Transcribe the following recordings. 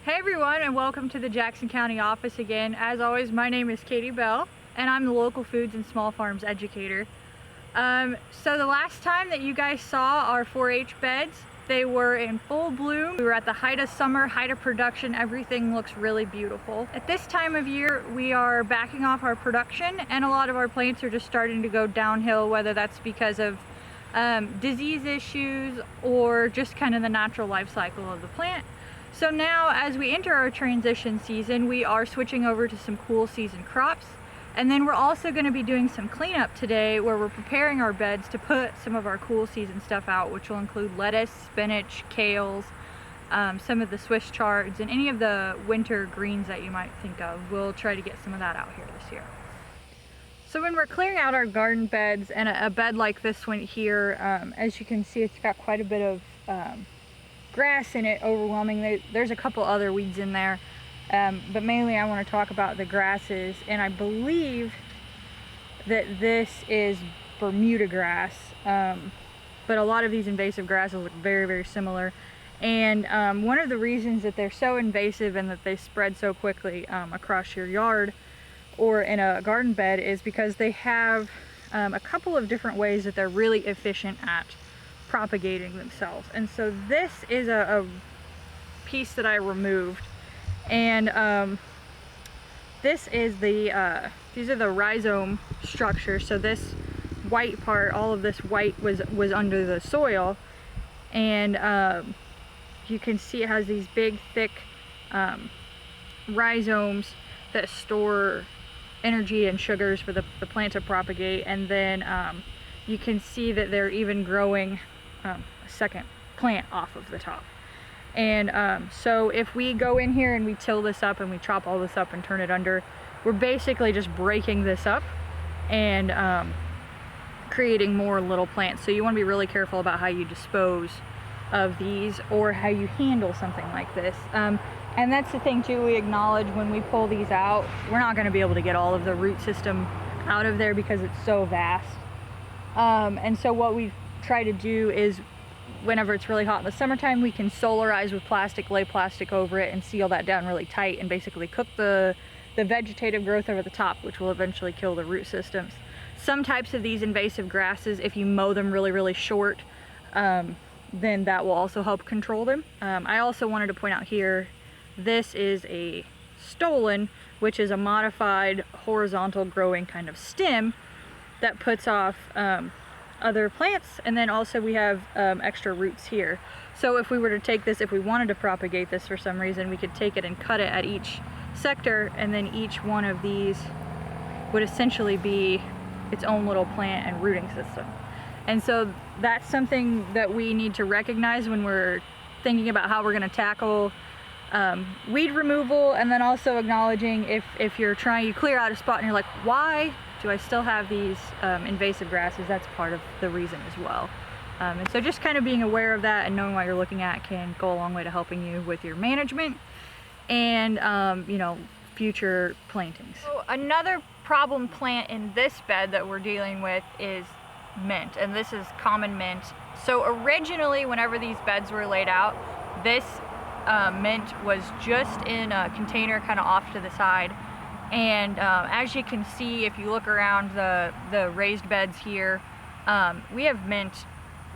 Hey everyone, and welcome to the Jackson County office again. As always, my name is Katie Bell, and I'm the local foods and small farms educator. So the last time that you guys saw our 4-H beds, they were in full bloom. We were at the height of summer, height of production. Everything looks really beautiful. At this time of year, we are backing off our production, and a lot of our plants are just starting to go downhill, whether that's because of disease issues or just kind of the natural life cycle of the plant. So now, as we enter our transition season, we are switching over to some cool season crops. And then we're also going to be doing some cleanup today where we're preparing our beds to put some of our cool season stuff out, which will include lettuce, spinach, kales, some of the Swiss chards, and any of the winter greens that you might think of. We'll try to get some of that out here this year. So when we're clearing out our garden beds, and a bed like this one here, as you can see, it's got quite a bit of grass in it, overwhelmingly. There's a couple other weeds in there, but mainly I want to talk about the grasses, and I believe that this is Bermuda grass, but a lot of these invasive grasses look very, very similar. And one of the reasons that they're so invasive and that they spread so quickly across your yard or in a garden bed is because they have a couple of different ways that they're really efficient at propagating themselves. And so this is a piece that I removed, and this is these are the rhizome structures. So this white part, all of this white was under the soil, and you can see it has these big thick rhizomes that store energy and sugars for the plant to propagate. And then you can see that they're even growing a second plant off of the top. And so if we go in here and we till this up and we chop all this up and turn it under, we're basically just breaking this up and creating more little plants. So you want to be really careful about how you dispose of these or how you handle something like this. And that's the thing too, we acknowledge when we pull these out, we're not going to be able to get all of the root system out of there because it's so vast. And so what we've try to do is, whenever it's really hot in the summertime, we can solarize with plastic, lay plastic over it, and seal that down really tight, and basically cook the vegetative growth over the top, which will eventually kill the root systems. Some types of these invasive grasses, if you mow them really, really short, then that will also help control them. I also wanted to point out here, this is a stolon, which is a modified horizontal growing kind of stem that puts off other plants, and then also we have extra roots here. So if we were to take this, if we wanted to propagate this for some reason, we could take it and cut it at each sector, and then each one of these would essentially be its own little plant and rooting system. And so that's something that we need to recognize when we're thinking about how we're going to tackle weed removal, and then also acknowledging if you're trying to clear out a spot and you're like, why do I still have these invasive grasses? That's part of the reason as well. And so just kind of being aware of that and knowing what you're looking at can go a long way to helping you with your management and you know, future plantings. So another problem plant in this bed that we're dealing with is mint, and this is common mint. So originally, whenever these beds were laid out, this mint was just in a container kind of off to the side. And as you can see, if you look around the raised beds here, we have mint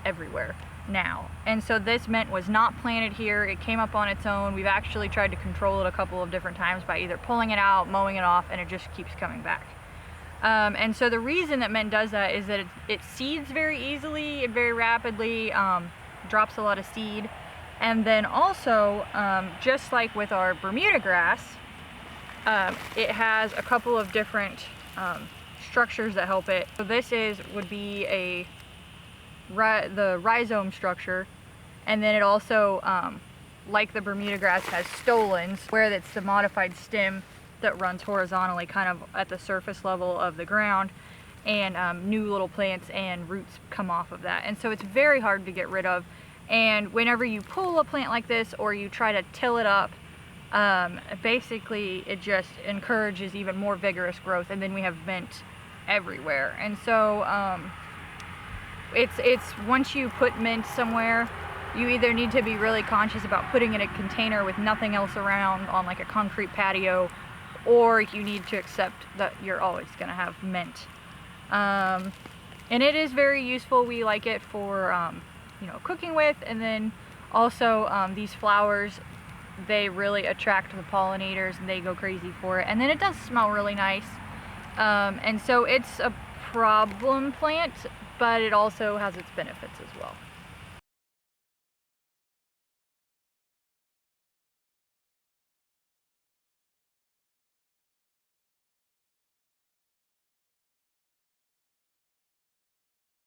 everywhere now. And so this mint was not planted here. It came up on its own. We've actually tried to control it a couple of different times by either pulling it out, mowing it off, and it just keeps coming back. And so the reason that mint does that is that it seeds very easily and very rapidly, drops a lot of seed. And then also, just like with our Bermuda grass, it has a couple of different structures that help it. So this would be the rhizome structure, and then it also, like the Bermuda grass, has stolons, where it's the modified stem that runs horizontally kind of at the surface level of the ground, and new little plants and roots come off of that. And so it's very hard to get rid of. And whenever you pull a plant like this or you try to till it up, basically it just encourages even more vigorous growth, and then we have mint everywhere. And so it's once you put mint somewhere, you either need to be really conscious about putting in a container with nothing else around on like a concrete patio, or you need to accept that you're always going to have mint. And it is very useful. We like it for you know, cooking with, and then also these flowers, they really attract the pollinators and they go crazy for it, and then it does smell really nice. And so it's a problem plant, but it also has its benefits as well.